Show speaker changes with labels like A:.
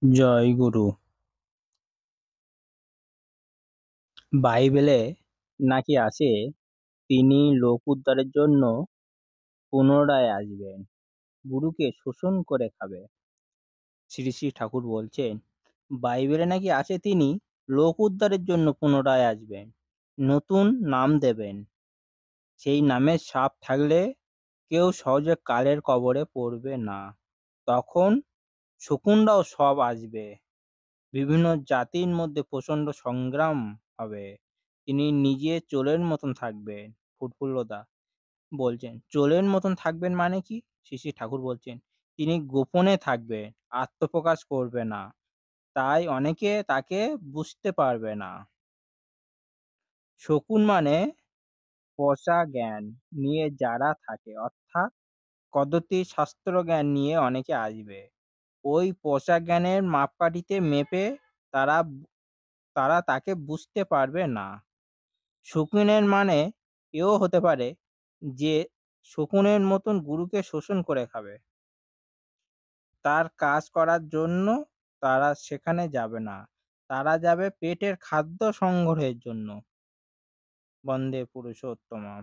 A: জয় গুরু। বাইবেলে নাকি আছে তিনি লোক উদ্ধারের জন্য পুনরায় আসবেন, গুরুকে শোষণ করে খাবে। শ্রী শ্রী ঠাকুর বলছেন, বাইবেলে নাকি আছে তিনি লোক উদ্ধারের জন্য পুনরায় আসবেন, নতুন নাম দেবেন। সেই নামের ছাপ থাকলে কেউ সহজে কালের কবরে পড়বে না। তখন শকুনরাও সব আসবে। বিভিন্ন জাতির মধ্যে প্রচণ্ড সংগ্রাম হবে। তিনি নিজে চোরের মতন থাকবেন। ফুটফুল্লদা বলছেন, চোরের মতন থাকবেন মানে কি? শ্রী শ্রী ঠাকুর বলছেন, তিনি গোপনে থাকবেন, আত্মপ্রকাশ করবে না। তাই অনেকে তাকে বুঝতে পারবে না। শকুন মানে পচা জ্ঞান নিয়ে যারা থাকে, অর্থাৎ কদর্তি শাস্ত্র জ্ঞান নিয়ে অনেকে আসবে। ওই পচা জ্ঞানের মাপকাঠিতে মেপে তারা তারা তাকে বুঝতে পারবে না। শকুনের মানে এও হতে পারে যে শকুনের মতন গুরুকে শোষণ করে খাবে। তার কাজ করার জন্য তারা সেখানে যাবে না। তারা যাবে পেটের খাদ্য সংগ্রহের জন্য। বন্দে পুরুষোত্তমা।